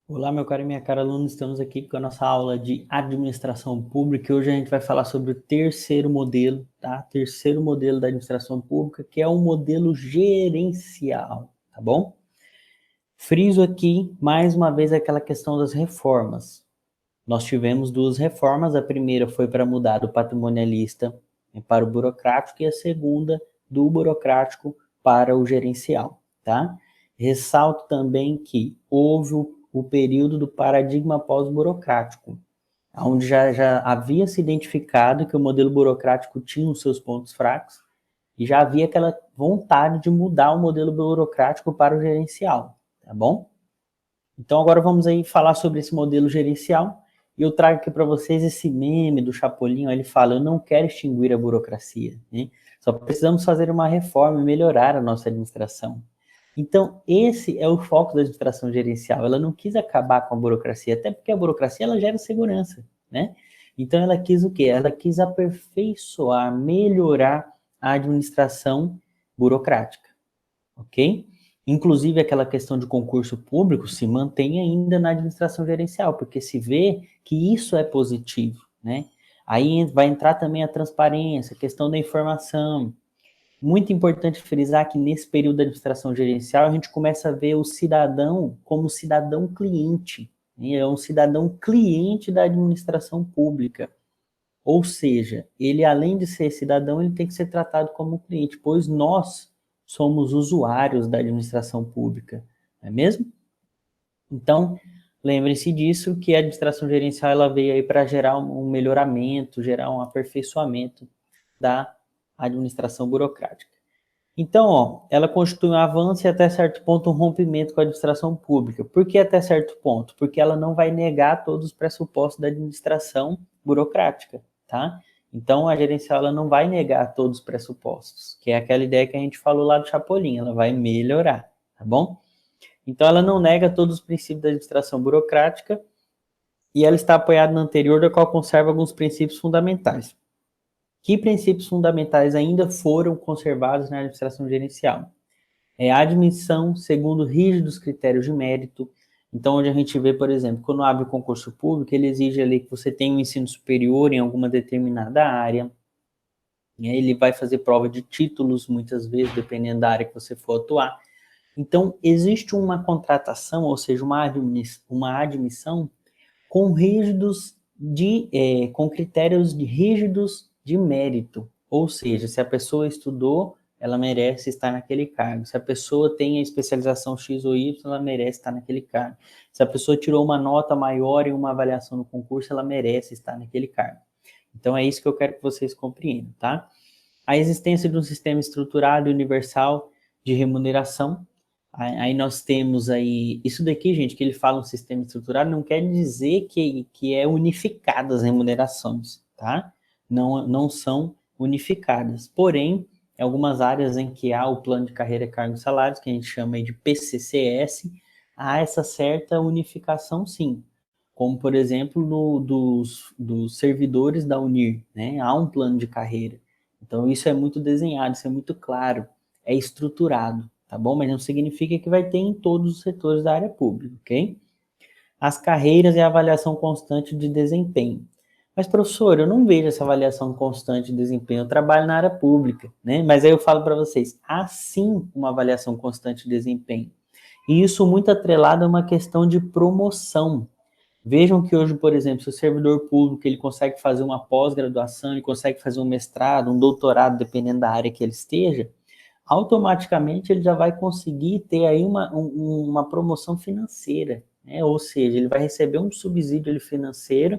Olá, meu caro e minha cara aluno, estamos aqui com a nossa aula de administração pública e hoje a gente vai falar sobre o terceiro modelo, tá? Terceiro modelo da administração pública, que é o modelo gerencial, tá bom? Friso aqui, mais uma vez, aquela questão das reformas. Nós tivemos duas reformas, a primeira foi para mudar do patrimonialista para o burocrático e a segunda do burocrático para o gerencial, tá? Ressalto também que houve o período do paradigma pós-burocrático, onde já havia se identificado que o modelo burocrático tinha os seus pontos fracos e já havia aquela vontade de mudar o modelo burocrático para o gerencial, tá bom? Então agora vamos aí falar sobre esse modelo gerencial e eu trago aqui para vocês esse meme do Chapolin, ele fala, eu não quero extinguir a burocracia, né? Só precisamos fazer uma reforma e melhorar a nossa administração. Então esse é o foco da administração gerencial, ela não quis acabar com a burocracia, até porque a burocracia ela gera segurança, né? Então ela quis o quê? Ela quis aperfeiçoar, melhorar a administração burocrática, ok? Inclusive, aquela questão de concurso público se mantém ainda na administração gerencial, porque se vê que isso é positivo, né? Aí vai entrar também a transparência, a questão da informação. Muito importante frisar que nesse período da administração gerencial a gente começa a ver o cidadão como cidadão cliente, né? É um cidadão cliente da administração pública. Ou seja, ele além de ser cidadão, ele tem que ser tratado como cliente, pois nós somos usuários da administração pública, não é mesmo? Então, lembre-se disso, que a administração gerencial ela veio aí para gerar um melhoramento, gerar um aperfeiçoamento da administração burocrática. Então, ó, ela constitui um avanço e até certo ponto um rompimento com a administração pública. Por que até certo ponto? Porque ela não vai negar todos os pressupostos da administração burocrática, tá? Então, a gerencial ela não vai negar todos os pressupostos, que é aquela ideia que a gente falou lá do Chapolin, ela vai melhorar, tá bom? Então, ela não nega todos os princípios da administração burocrática e ela está apoiada na anterior, da qual conserva alguns princípios fundamentais. Que princípios fundamentais ainda foram conservados na administração gerencial? É a admissão segundo rígidos critérios de mérito. Então, onde a gente vê, por exemplo, quando abre o concurso público, ele exige ali que você tenha um ensino superior em alguma determinada área. E aí ele vai fazer prova de títulos, muitas vezes, dependendo da área que você for atuar. Então, existe uma contratação, ou seja, uma admissão com com critérios rígidos de mérito. Ou seja, se a pessoa estudou, ela merece estar naquele cargo. Se a pessoa tem a especialização X ou Y, ela merece estar naquele cargo. Se a pessoa tirou uma nota maior em uma avaliação no concurso, ela merece estar naquele cargo. Então é isso que eu quero que vocês compreendam, tá? A existência de um sistema estruturado e universal de remuneração. Aí nós temos aí, isso daqui, gente, que ele fala um sistema estruturado, não quer dizer que é unificado as remunerações, tá? Não são unificadas. Porém, em algumas áreas em que há o plano de carreira, cargos e salários, que a gente chama aí de PCCS, há essa certa unificação, sim. Como, por exemplo, dos servidores da Unir, né? Há um plano de carreira. Então, isso é muito desenhado, isso é muito claro, é estruturado, tá bom? Mas não significa que vai ter em todos os setores da área pública, ok? As carreiras e a avaliação constante de desempenho. Mas, professor, eu não vejo essa avaliação constante de desempenho, eu trabalho na área pública, né? Mas aí eu falo para vocês, há sim uma avaliação constante de desempenho. E isso muito atrelado a uma questão de promoção. Vejam que hoje, por exemplo, se o servidor público ele consegue fazer uma pós-graduação, ele consegue fazer um mestrado, um doutorado, dependendo da área que ele esteja, automaticamente ele já vai conseguir ter aí uma promoção financeira, né? Ou seja, ele vai receber um subsídio financeiro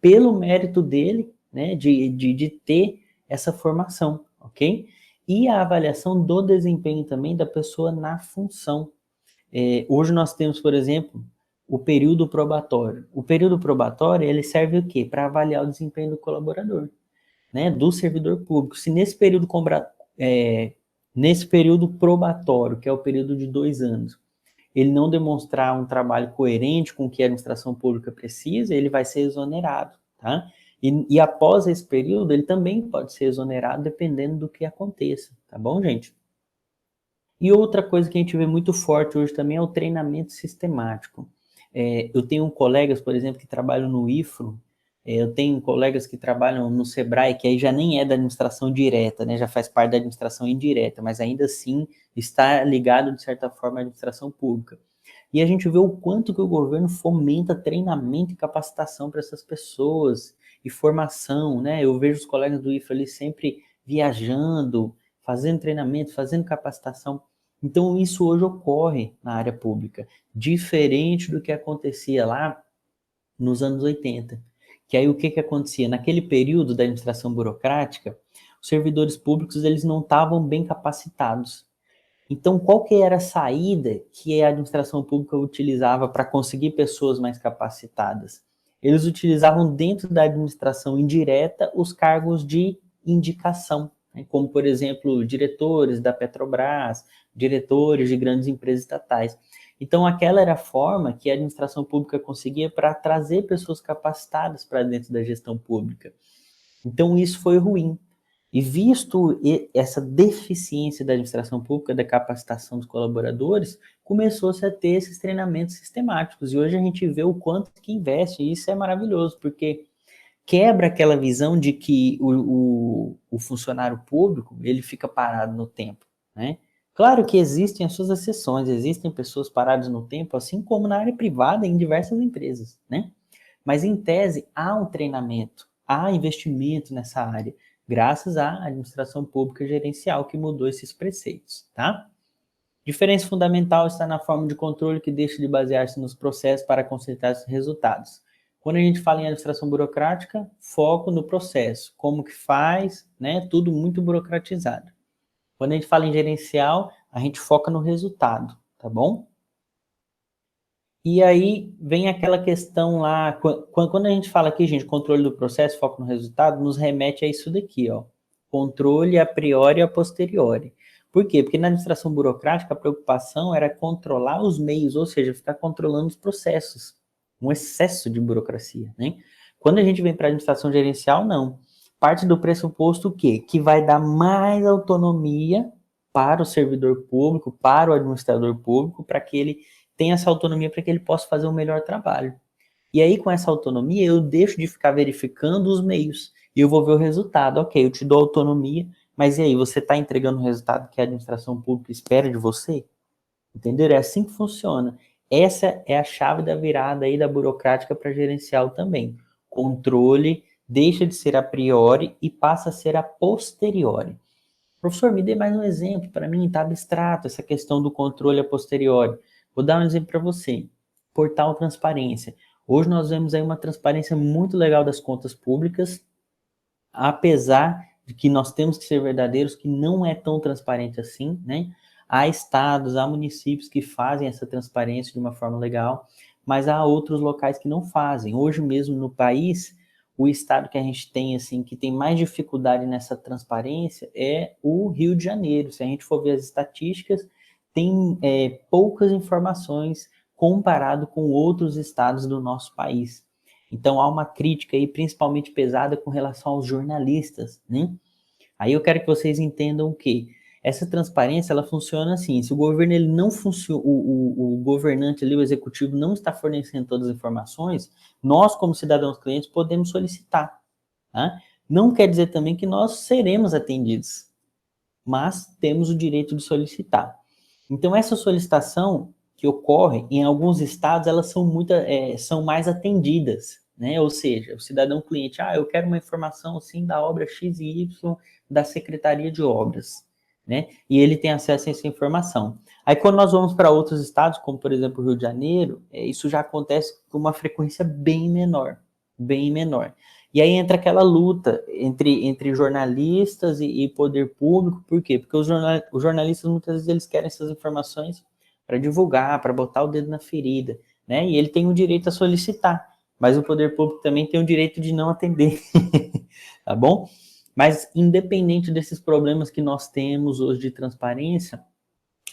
pelo mérito dele, né, de ter essa formação, ok? E a avaliação do desempenho também da pessoa na função. Hoje nós temos, por exemplo, o período probatório. O período probatório, ele serve o quê? Para avaliar o desempenho do colaborador, né? Do servidor público. Se nesse período probatório, que é o período de 2 anos, ele não demonstrar um trabalho coerente com o que a administração pública precisa, ele vai ser exonerado, tá? E após esse período, ele também pode ser exonerado, dependendo do que aconteça, tá bom, gente? E outra coisa que a gente vê muito forte hoje também é o treinamento sistemático. Eu tenho colegas, por exemplo, que trabalham no IFRO, eu tenho colegas que trabalham no Sebrae, que aí já nem é da administração direta, né? Já faz parte da administração indireta, mas ainda assim está ligado, de certa forma, à administração pública. E a gente vê o quanto que o governo fomenta treinamento e capacitação para essas pessoas, e formação, né? Eu vejo os colegas do IFRA ali sempre viajando, fazendo treinamento, fazendo capacitação. Então, isso hoje ocorre na área pública, diferente do que acontecia lá nos anos 80. Que aí o que que acontecia? Naquele período da administração burocrática, os servidores públicos eles não estavam bem capacitados. Então, qual que era a saída que a administração pública utilizava para conseguir pessoas mais capacitadas? Eles utilizavam dentro da administração indireta os cargos de indicação, né? Como, por exemplo, diretores da Petrobras, diretores de grandes empresas estatais. Então, aquela era a forma que a administração pública conseguia para trazer pessoas capacitadas para dentro da gestão pública. Então, isso foi ruim. E visto essa deficiência da administração pública, da capacitação dos colaboradores, começou-se a ter esses treinamentos sistemáticos. E hoje a gente vê o quanto que investe, e isso é maravilhoso, porque quebra aquela visão de que o funcionário público ele fica parado no tempo, né? Claro que existem as suas exceções, existem pessoas paradas no tempo, assim como na área privada em diversas empresas, né? Mas em tese há um treinamento, há investimento nessa área, graças à administração pública gerencial que mudou esses preceitos, tá? Diferença fundamental está na forma de controle que deixa de basear-se nos processos para consertar os resultados. Quando a gente fala em administração burocrática, foco no processo, como que faz, né? Tudo muito burocratizado. Quando a gente fala em gerencial, a gente foca no resultado, tá bom? E aí vem aquela questão lá, quando a gente fala aqui, gente, controle do processo, foco no resultado, nos remete a isso daqui, ó. Controle a priori e a posteriori. Por quê? Porque na administração burocrática a preocupação era controlar os meios, ou seja, ficar controlando os processos. Um excesso de burocracia, né? Quando a gente vem para a administração gerencial, não. Parte do pressuposto o quê? Que vai dar mais autonomia para o servidor público, para o administrador público, para que ele tenha essa autonomia para que ele possa fazer um melhor trabalho. E aí, com essa autonomia, eu deixo de ficar verificando os meios e eu vou ver o resultado. Ok, eu te dou autonomia, mas e aí, você está entregando o resultado que a administração pública espera de você? Entenderam? É assim que funciona. Essa é a chave da virada aí da burocrática para gerencial também. Controle deixa de ser a priori e passa a ser a posteriori. Professor, me dê mais um exemplo. Para mim está abstrato essa questão do controle a posteriori. Vou dar um exemplo para você. Portal Transparência. Hoje nós vemos aí uma transparência muito legal das contas públicas, apesar de que nós temos que ser verdadeiros, que não é tão transparente assim, né? Há estados, há municípios que fazem essa transparência de uma forma legal, mas há outros locais que não fazem. Hoje mesmo no país, o estado que a gente tem, assim, que tem mais dificuldade nessa transparência é o Rio de Janeiro. Se a gente for ver as estatísticas, tem poucas informações comparado com outros estados do nosso país. Então há uma crítica aí, principalmente pesada, com relação aos jornalistas, né? Aí eu quero que vocês entendam o quê? Essa transparência, ela funciona assim, se o governo ele não funciona, o governante ali, o executivo não está fornecendo todas as informações, nós como cidadãos clientes podemos solicitar, tá? Não quer dizer também que nós seremos atendidos, mas temos o direito de solicitar. Então essa solicitação que ocorre em alguns estados, elas são mais atendidas, né? Ou seja, o cidadão cliente, eu quero uma informação assim da obra X e Y da Secretaria de Obras, né? E ele tem acesso a essa informação. Aí quando nós vamos para outros estados, como por exemplo o Rio de Janeiro, isso já acontece com uma frequência bem menor, bem menor. E aí entra aquela luta entre jornalistas e poder público, por quê? Porque os jornalistas muitas vezes eles querem essas informações para divulgar, para botar o dedo na ferida, né? E ele tem o direito a solicitar, mas o poder público também tem o direito de não atender, tá bom? Mas independente desses problemas que nós temos hoje de transparência,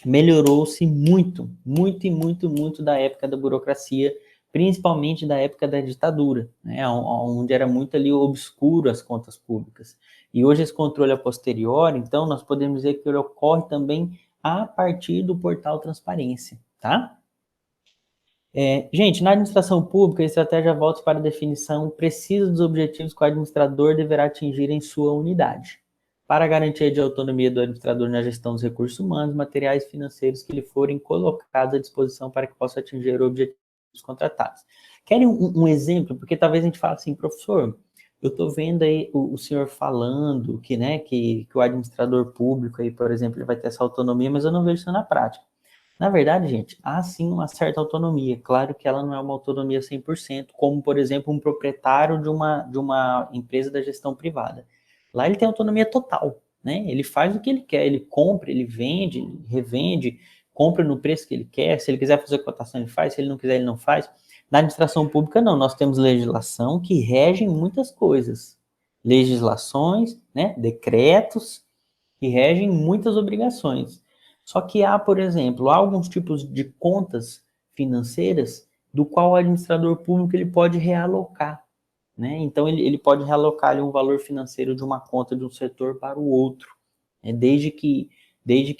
melhorou-se muito, muito e muito, muito da época da burocracia, principalmente da época da ditadura, né? Onde era muito ali obscuro as contas públicas. E hoje esse controle a posteriori, então, nós podemos dizer que ele ocorre também a partir do portal Transparência, tá? Gente, na administração pública, a estratégia volta para a definição precisa dos objetivos que o administrador deverá atingir em sua unidade, para a garantia de autonomia do administrador na gestão dos recursos humanos, materiais e financeiros que lhe forem colocados à disposição para que possa atingir objetivos contratados. Querem um exemplo? Porque talvez a gente fale assim, professor, eu estou vendo aí o senhor falando que, né, que o administrador público, aí, por exemplo, ele vai ter essa autonomia, mas eu não vejo isso na prática. Na verdade, gente, há sim uma certa autonomia. Claro que ela não é uma autonomia 100%, como, por exemplo, um proprietário de uma empresa da gestão privada. Lá ele tem autonomia total, né? Ele faz o que ele quer, ele compra, ele vende, ele revende, compra no preço que ele quer. Se ele quiser fazer cotação, ele faz. Se ele não quiser, ele não faz. Na administração pública, não. Nós temos legislação que regem muitas coisas. Legislações, né? Decretos que regem muitas obrigações. Só que há, por exemplo, há alguns tipos de contas financeiras do qual o administrador público ele pode realocar, né? Então ele pode realocar ali um valor financeiro de uma conta de um setor para o outro, né? Desde que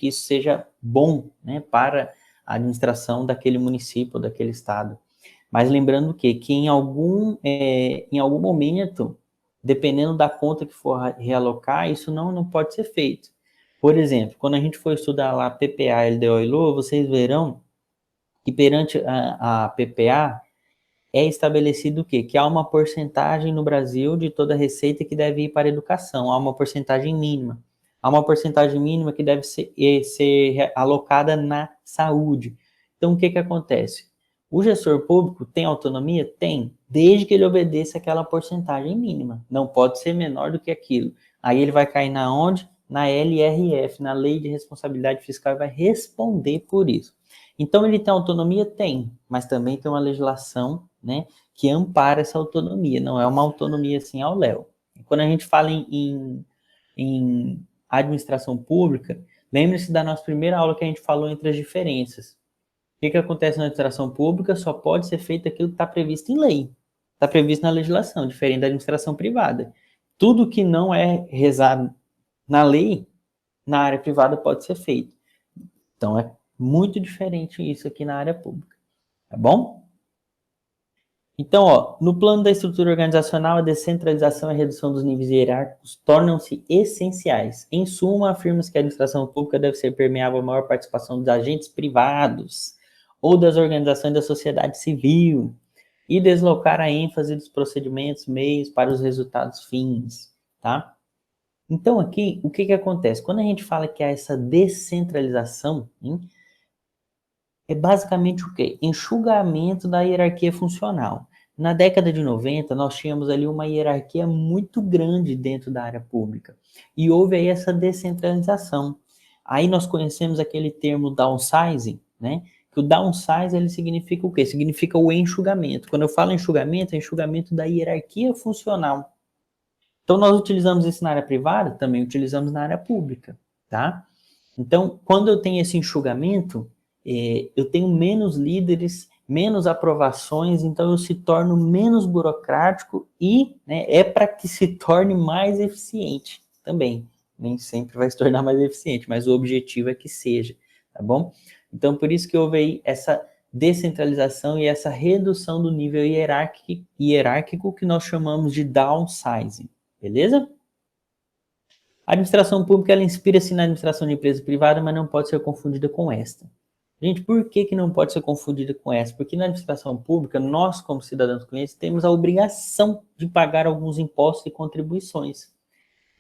isso seja bom, né, para a administração daquele município, daquele estado. Mas lembrando que em algum momento, dependendo da conta que for realocar, isso não pode ser feito. Por exemplo, quando a gente for estudar lá PPA, LDO e LOA, vocês verão que perante a PPA é estabelecido o quê? Que há uma porcentagem no Brasil de toda a receita que deve ir para a educação, há uma porcentagem mínima. Há uma porcentagem mínima que deve ser alocada na saúde. Então, o que acontece? O gestor público tem autonomia? Tem, desde que ele obedeça aquela porcentagem mínima. Não pode ser menor do que aquilo. Aí ele vai cair na onde? Na LRF, na Lei de Responsabilidade Fiscal, e vai responder por isso. Então, ele tem autonomia? Tem, mas também tem uma legislação, né, que ampara essa autonomia, não é uma autonomia assim ao léu. Quando a gente fala em administração pública, lembre-se da nossa primeira aula que a gente falou entre as diferenças. O que acontece na administração pública? Só pode ser feito aquilo que está previsto em lei, está previsto na legislação, diferente da administração privada. Tudo que não é rezado na lei, na área privada pode ser feito. Então, é muito diferente isso aqui na área pública, tá bom? Então, no plano da estrutura organizacional, a descentralização e a redução dos níveis hierárquicos tornam-se essenciais. Em suma, afirma-se que a administração pública deve ser permeável à maior participação dos agentes privados ou das organizações da sociedade civil e deslocar a ênfase dos procedimentos, meios para os resultados fins, tá? Então, aqui, o que acontece? Quando a gente fala que há essa descentralização, é basicamente o quê? Enxugamento da hierarquia funcional. Na década de 90, nós tínhamos ali uma hierarquia muito grande dentro da área pública. E houve aí essa descentralização. Aí nós conhecemos aquele termo downsizing, né? Que o downsize, ele significa o quê? Significa o enxugamento. Quando eu falo enxugamento, é enxugamento da hierarquia funcional. Então, nós utilizamos isso na área privada, também utilizamos na área pública, tá? Então, quando eu tenho esse enxugamento, eu tenho menos líderes, menos aprovações, então eu se torno menos burocrático e, né, é para que se torne mais eficiente também. Nem sempre vai se tornar mais eficiente, mas o objetivo é que seja, tá bom? Então, por isso que houve aí essa descentralização e essa redução do nível hierárquico que nós chamamos de downsizing, beleza? A administração pública, ela inspira-se na administração de empresa privada, mas não pode ser confundida com esta. Gente, por que não pode ser confundida com esta? Porque na administração pública, nós, como cidadãos clientes, temos a obrigação de pagar alguns impostos e contribuições.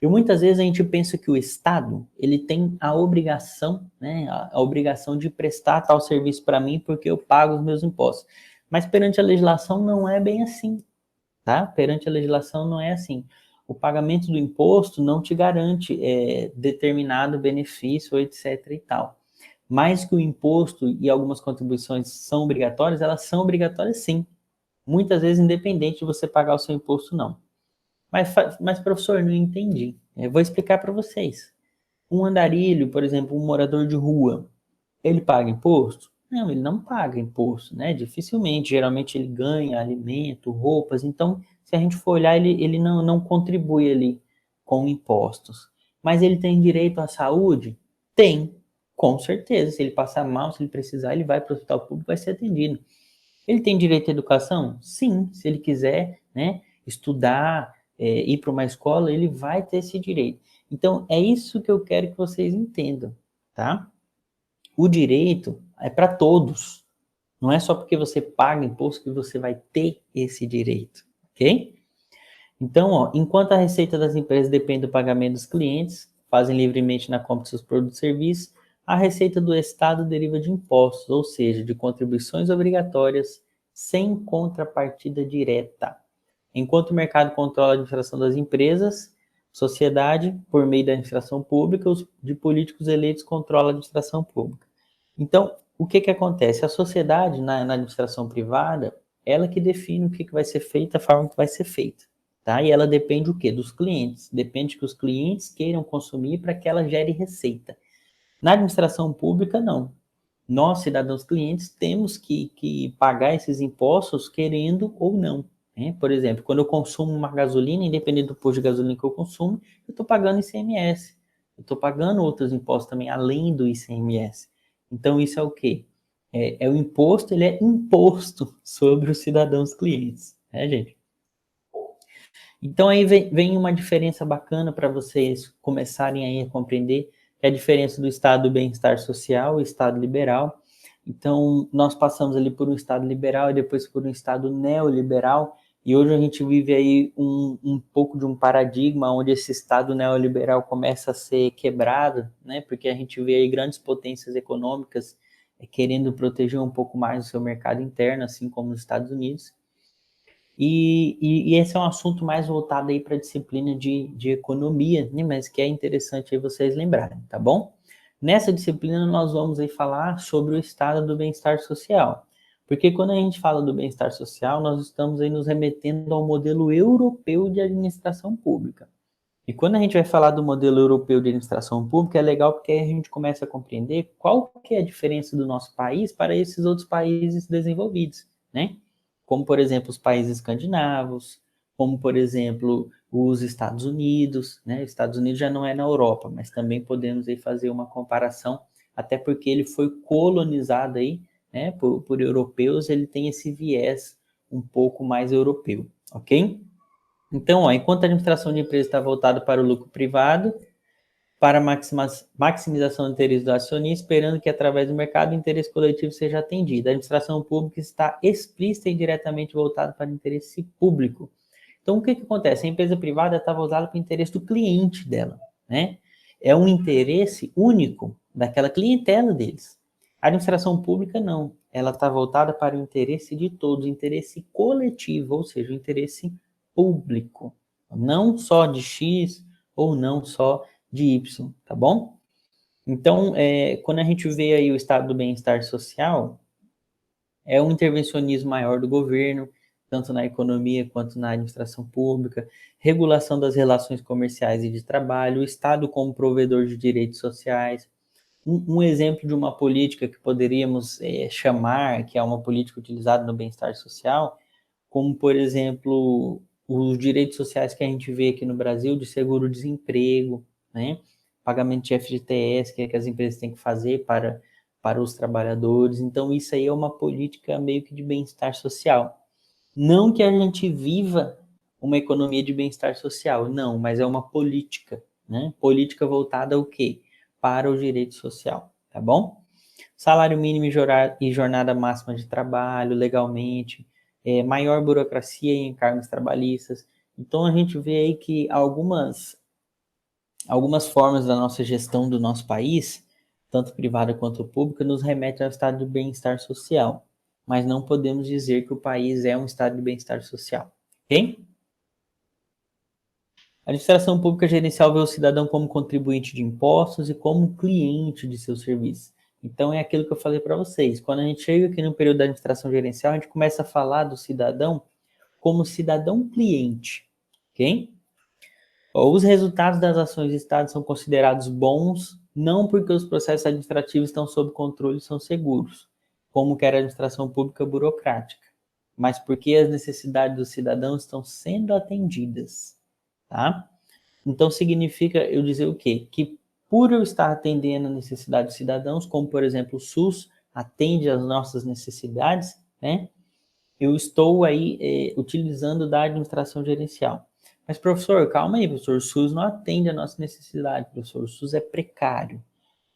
E muitas vezes a gente pensa que o Estado, ele tem a obrigação, né, a obrigação de prestar tal serviço para mim porque eu pago os meus impostos. Mas perante a legislação não é bem assim, tá? Perante a legislação não é assim. O pagamento do imposto não te garante determinado benefício, etc. e tal. Mais que o imposto e algumas contribuições são obrigatórias, elas são obrigatórias sim. Muitas vezes independente de você pagar o seu imposto, não. Mas professor, não entendi. Eu vou explicar para vocês. Um andarilho, por exemplo, um morador de rua, ele paga imposto? Não, ele não paga imposto, né? Dificilmente, geralmente ele ganha alimento, roupas, então, se a gente for olhar, ele não contribui ali com impostos. Mas ele tem direito à saúde? Tem, com certeza. Se ele passar mal, se ele precisar, ele vai para o hospital público e vai ser atendido. Ele tem direito à educação? Sim, se ele quiser, né, estudar, ir para uma escola, ele vai ter esse direito. Então, é isso que eu quero que vocês entendam, tá? O direito é para todos. Não é só porque você paga imposto que você vai ter esse direito, ok? Então, ó, enquanto a receita das empresas depende do pagamento dos clientes, fazem livremente na compra de seus produtos e serviços, a receita do Estado deriva de impostos, ou seja, de contribuições obrigatórias sem contrapartida direta. Enquanto o mercado controla a administração das empresas, sociedade, por meio da administração pública, os de políticos eleitos controla a administração pública. Então, o que que acontece? A sociedade, na administração privada, ela que define o que vai ser feito, a forma que vai ser feita. Tá? E ela depende o quê? Dos clientes. Depende que os clientes queiram consumir para que ela gere receita. Na administração pública, não. Nós, cidadãos clientes, temos que pagar esses impostos querendo ou não. Né? Por exemplo, quando eu consumo uma gasolina, independente do posto de gasolina que eu consumo, eu estou pagando ICMS. Eu estou pagando outros impostos também, além do ICMS. Então, isso é o quê? O imposto, ele é imposto sobre os cidadãos clientes. Né, gente? Então aí vem uma diferença bacana para vocês começarem aí a compreender, que é a diferença do estado do bem-estar social e estado liberal. Então nós passamos ali por um estado liberal e depois por um estado neoliberal, e hoje a gente vive aí um pouco de um paradigma onde esse estado neoliberal começa a ser quebrado, né? Porque a gente vê aí grandes potências econômicas querendo proteger um pouco mais o seu mercado interno, assim como os Estados Unidos. E esse é um assunto mais voltado aí para a disciplina de economia, né? Mas que é interessante aí vocês lembrarem, tá bom? Nessa disciplina nós vamos aí falar sobre o estado do bem-estar social. Porque quando a gente fala do bem-estar social, nós estamos aí nos remetendo ao modelo europeu de administração pública. E quando a gente vai falar do modelo europeu de administração pública, é legal porque aí a gente começa a compreender qual que é a diferença do nosso país para esses outros países desenvolvidos, né? Como, por exemplo, os países escandinavos, como, por exemplo, os Estados Unidos, né? Os Estados Unidos já não é na Europa, mas também podemos aí fazer uma comparação, até porque ele foi colonizado aí, né, por europeus, ele tem esse viés um pouco mais europeu, ok? Então, ó, enquanto a administração de empresas está voltada para o lucro privado, para maximização do interesse do acionista, esperando que através do mercado o interesse coletivo seja atendido. A administração pública está explícita e diretamente voltada para o interesse público. Então, o que acontece? A empresa privada está voltada para o interesse do cliente dela, né? É um interesse único daquela clientela deles. A administração pública não. Ela está voltada para o interesse de todos, o interesse coletivo, ou seja, o interesse público. Não só de X ou não só de Y, tá bom? Então, quando a gente vê aí o estado do bem-estar social, é um intervencionismo maior do governo, tanto na economia quanto na administração pública, regulação das relações comerciais e de trabalho, o Estado como provedor de direitos sociais. Um exemplo de uma política que poderíamos chamar, que é uma política utilizada no bem-estar social, como, por exemplo, os direitos sociais que a gente vê aqui no Brasil, de seguro-desemprego, né? Pagamento de FGTS, que é que as empresas têm que fazer para os trabalhadores. Então, isso aí é uma política meio que de bem-estar social. Não que a gente viva uma economia de bem-estar social, não, mas é uma política, né? Política voltada ao quê? Para o direito social, tá bom? Salário mínimo e jornada máxima de trabalho, legalmente, maior burocracia em encargos trabalhistas. Então, a gente vê aí que algumas formas da nossa gestão do nosso país, tanto privada quanto pública, nos remetem ao estado de bem-estar social. Mas não podemos dizer que o país é um estado de bem-estar social, ok? A administração pública gerencial vê o cidadão como contribuinte de impostos e como cliente de seus serviços. Então, é aquilo que eu falei para vocês. Quando a gente chega aqui no período da administração gerencial, a gente começa a falar do cidadão como cidadão cliente, ok? Os resultados das ações do Estado são considerados bons, não porque os processos administrativos estão sob controle e são seguros, como quer a administração pública burocrática, mas porque as necessidades dos cidadãos estão sendo atendidas, tá? Então, significa eu dizer o quê? Que por eu estar atendendo a necessidade dos cidadãos, como, por exemplo, o SUS atende às nossas necessidades, né? eu estou aí utilizando da administração gerencial. Mas, professor, calma aí, professor, o SUS não atende a nossa necessidade, professor, o SUS é precário.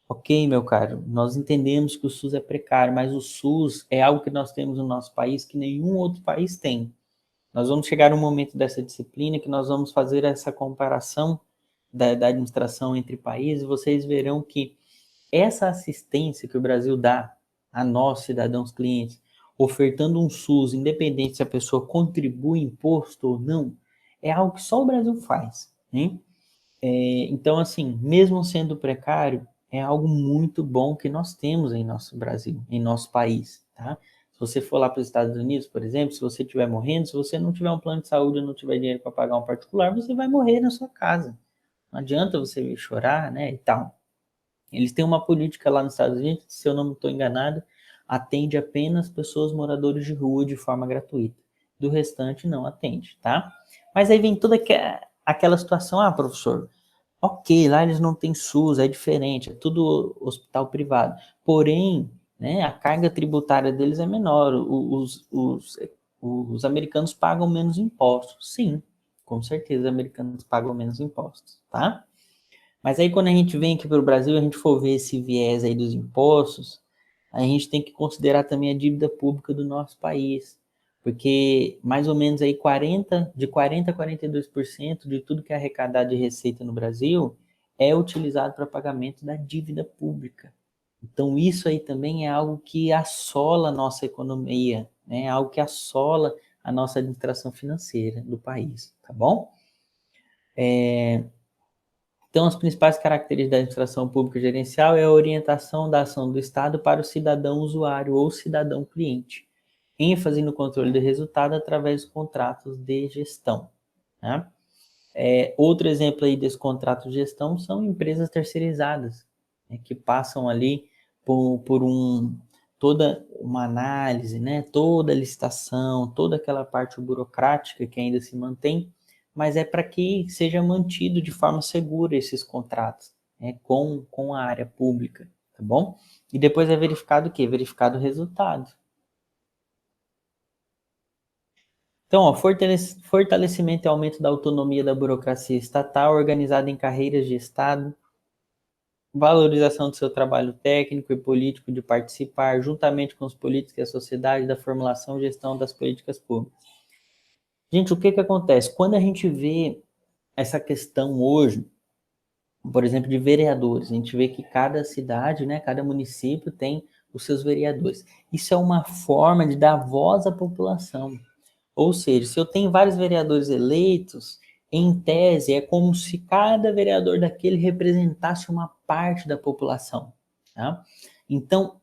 Ok, meu caro, nós entendemos que o SUS é precário, mas o SUS é algo que nós temos no nosso país que nenhum outro país tem. Nós vamos chegar um momento dessa disciplina que nós vamos fazer essa comparação da administração entre países, e vocês verão que essa assistência que o Brasil dá a nós, cidadãos clientes, ofertando um SUS, independente se a pessoa contribui imposto ou não, é algo que só o Brasil faz, né? Então, assim, mesmo sendo precário, é algo muito bom que nós temos em nosso Brasil, em nosso país, tá? Se você for lá para os Estados Unidos, por exemplo, se você estiver morrendo, se você não tiver um plano de saúde ou não tiver dinheiro para pagar um particular, você vai morrer na sua casa. Não adianta você vir chorar, né, e tal. Eles têm uma política lá nos Estados Unidos, se eu não estou enganado, atende apenas pessoas moradores de rua de forma gratuita. Do restante não atende, tá? Mas aí vem toda aquela situação, professor, ok, lá eles não têm SUS, é diferente, é tudo hospital privado. Porém, né, a carga tributária deles é menor, os americanos pagam menos impostos. Sim, com certeza os americanos pagam menos impostos, tá? Mas aí quando a gente vem aqui para o Brasil, a gente for ver esse viés aí dos impostos, a gente tem que considerar também a dívida pública do nosso país. Porque mais ou menos aí 40 a 42% de tudo que é arrecadado de receita no Brasil é utilizado para pagamento da dívida pública. Então isso aí também é algo que assola a nossa economia, né? É algo que assola a nossa administração financeira do país, tá bom? Então, as principais características da administração pública gerencial é a orientação da ação do Estado para o cidadão usuário ou cidadão cliente, ênfase no controle de resultado através dos contratos de gestão. Né? Outro exemplo aí desse contrato de gestão são empresas terceirizadas, né, que passam ali por toda uma análise, né, toda a licitação, toda aquela parte burocrática que ainda se mantém, mas é para que seja mantido de forma segura esses contratos, né, com a área pública, tá bom? E depois é verificado o quê? Verificado o resultado. Então, fortalecimento e aumento da autonomia da burocracia estatal, organizada em carreiras de Estado, valorização do seu trabalho técnico e político de participar, juntamente com os políticos e a sociedade, da formulação e gestão das políticas públicas. Gente, o que acontece? Quando a gente vê essa questão hoje, por exemplo, de vereadores, a gente vê que cada cidade, né, cada município tem os seus vereadores. Isso é uma forma de dar voz à população. Ou seja, se eu tenho vários vereadores eleitos, em tese, é como se cada vereador daquele representasse uma parte da população. Tá? Então,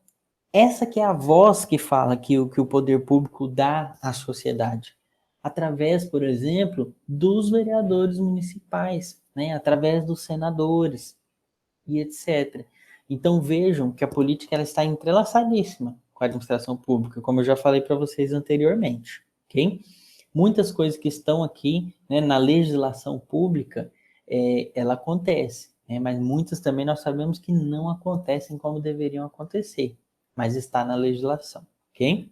essa que é a voz que fala que o poder público dá à sociedade. Através, por exemplo, dos vereadores municipais, né? Através dos senadores e etc. Então, vejam que a política ela está entrelaçadíssima com a administração pública, como eu já falei para vocês anteriormente. Ok? Muitas coisas que estão aqui, né, na legislação pública, ela acontece, né, mas muitas também nós sabemos que não acontecem como deveriam acontecer, mas está na legislação, ok?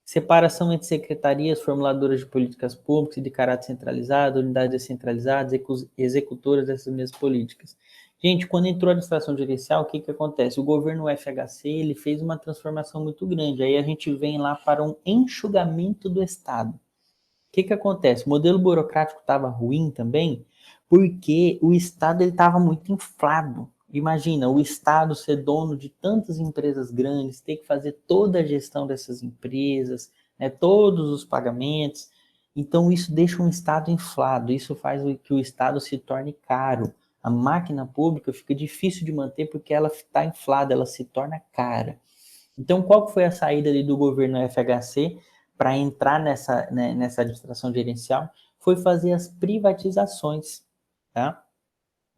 Separação entre secretarias formuladoras de políticas públicas e de caráter centralizado, unidades descentralizadas, executoras dessas mesmas políticas. Gente, quando entrou a administração gerencial, o que acontece? O governo FHC ele fez uma transformação muito grande. Aí a gente vem lá para um enxugamento do Estado. O que acontece? O modelo burocrático estava ruim também, porque o Estado estava muito inflado. Imagina, o Estado ser dono de tantas empresas grandes, ter que fazer toda a gestão dessas empresas, né, todos os pagamentos. Então, isso deixa um Estado inflado, isso faz que o Estado se torne caro. A máquina pública fica difícil de manter porque ela está inflada, ela se torna cara. Então, qual foi a saída ali do governo FHC para entrar nessa administração gerencial? Foi fazer as privatizações, tá?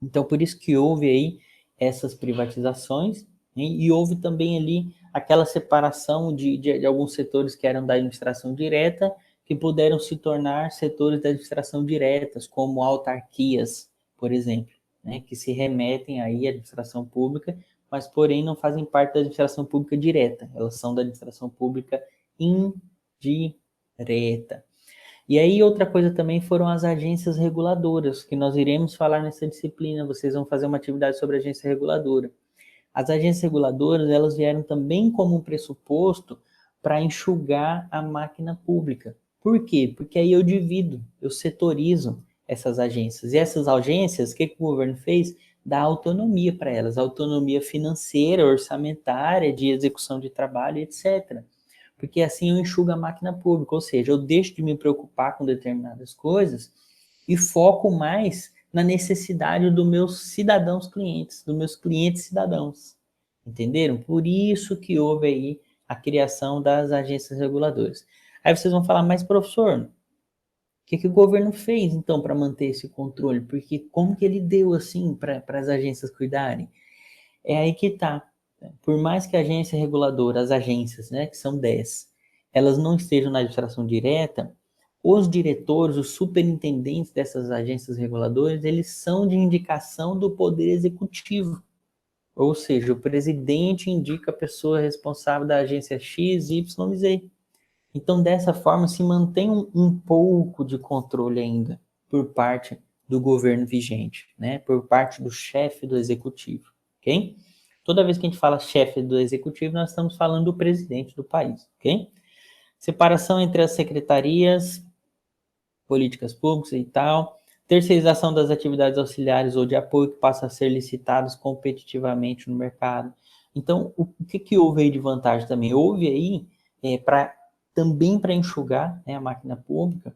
Então, por isso que houve aí essas privatizações, né? E houve também ali aquela separação de alguns setores que eram da administração direta, que puderam se tornar setores da administração diretas, como autarquias, por exemplo, né? Que se remetem aí à administração pública, mas porém não fazem parte da administração pública direta, elas são da administração pública indireta, direta. E aí outra coisa também foram as agências reguladoras, que nós iremos falar nessa disciplina, vocês vão fazer uma atividade sobre agência reguladora. As agências reguladoras, elas vieram também como um pressuposto para enxugar a máquina pública. Por quê? Porque aí eu divido, eu setorizo essas agências. E essas agências, o que o governo fez? Dá autonomia para elas, autonomia financeira, orçamentária, de execução de trabalho, etc. Porque assim eu enxugo a máquina pública, ou seja, eu deixo de me preocupar com determinadas coisas e foco mais na necessidade dos meus cidadãos clientes, dos meus clientes cidadãos. Entenderam? Por isso que houve aí a criação das agências reguladoras. Aí vocês vão falar, mas professor, o que o governo fez então para manter esse controle? Porque como que ele deu assim para as agências cuidarem? É aí que está. Por mais que a agência reguladora, as agências, né, que são 10, elas não estejam na administração direta, os diretores, os superintendentes dessas agências reguladoras, eles são de indicação do Poder Executivo. Ou seja, o presidente indica a pessoa responsável da agência X, Y, Z. Então, dessa forma, se mantém um pouco de controle ainda por parte do governo vigente, né? Por parte do chefe do executivo, ok? Toda vez que a gente fala chefe do executivo, nós estamos falando do presidente do país, ok? Separação entre as secretarias, políticas públicas e tal. Terceirização das atividades auxiliares ou de apoio que passam a ser licitadas competitivamente no mercado. Então, o que houve aí de vantagem também? Houve aí, também para enxugar, né, a máquina pública,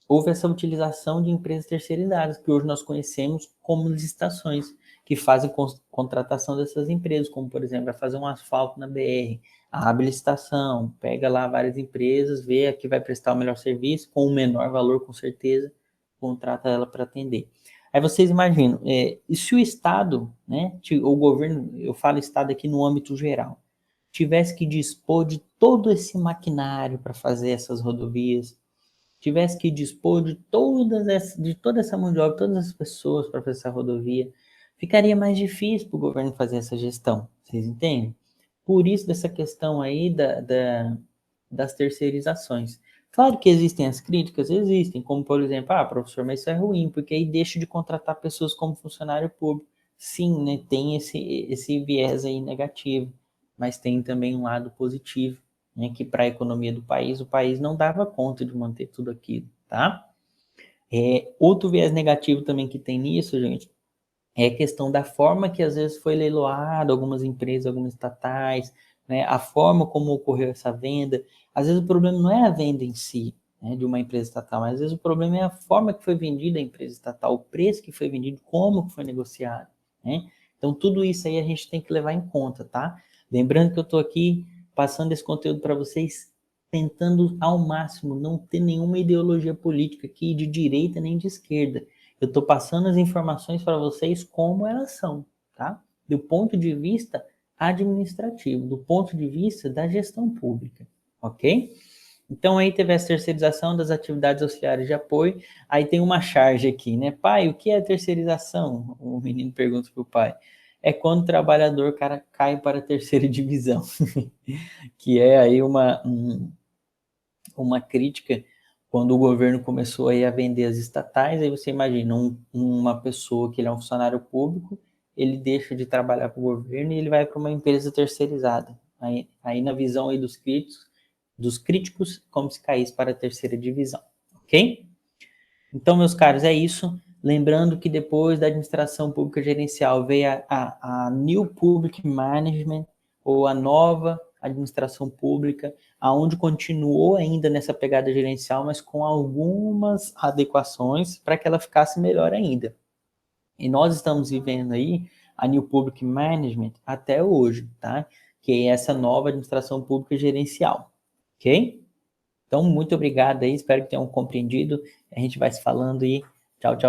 houve essa utilização de empresas terceirizadas, que hoje nós conhecemos como licitações, que fazem contratação dessas empresas, como, por exemplo, vai fazer um asfalto na BR, abre licitação, pega lá várias empresas, vê a que vai prestar o melhor serviço, com o menor valor, com certeza, contrata ela para atender. Aí vocês imaginam, e se o Estado, né, o governo, eu falo Estado aqui no âmbito geral, tivesse que dispor de todo esse maquinário para fazer essas rodovias, tivesse que dispor de toda essa mão de obra, todas as pessoas para fazer essa rodovia, ficaria mais difícil para o governo fazer essa gestão. Vocês entendem? Por isso dessa questão aí das terceirizações. Claro que existem as críticas, existem, como por exemplo, professor, mas isso é ruim, porque aí deixa de contratar pessoas como funcionário público. Sim, né, tem esse viés aí negativo, mas tem também um lado positivo, né, que para a economia do país, o país não dava conta de manter tudo aquilo, tá? Outro viés negativo também que tem nisso, gente, é a questão da forma que às vezes foi leiloado algumas empresas, algumas estatais, né, a forma como ocorreu essa venda. Às vezes o problema não é a venda em si, né, de uma empresa estatal, mas às vezes o problema é a forma que foi vendida a empresa estatal, o preço que foi vendido, como que foi negociado, né? Então tudo isso aí a gente tem que levar em conta, tá? Lembrando que eu estou aqui passando esse conteúdo para vocês, tentando ao máximo não ter nenhuma ideologia política aqui de direita nem de esquerda. Eu estou passando as informações para vocês como elas são, tá? Do ponto de vista administrativo, do ponto de vista da gestão pública, ok? Então aí teve a terceirização das atividades auxiliares de apoio, aí tem uma charge aqui, né? Pai, o que é terceirização? O menino pergunta para o pai. É quando o trabalhador cai para a terceira divisão, que é aí uma crítica quando o governo começou aí a vender as estatais. Aí você imagina uma pessoa que ele é um funcionário público, ele deixa de trabalhar para o governo e ele vai para uma empresa terceirizada. Aí na visão aí dos críticos, como se caísse para a terceira divisão, ok? Então, meus caros, é isso. Lembrando que depois da administração pública gerencial veio a New Public Management, ou a nova administração pública, aonde continuou ainda nessa pegada gerencial, mas com algumas adequações para que ela ficasse melhor ainda. E nós estamos vivendo aí a New Public Management até hoje, tá? Que é essa nova administração pública gerencial, ok? Então, muito obrigado aí, espero que tenham compreendido. A gente vai se falando aí. Tchau, tchau.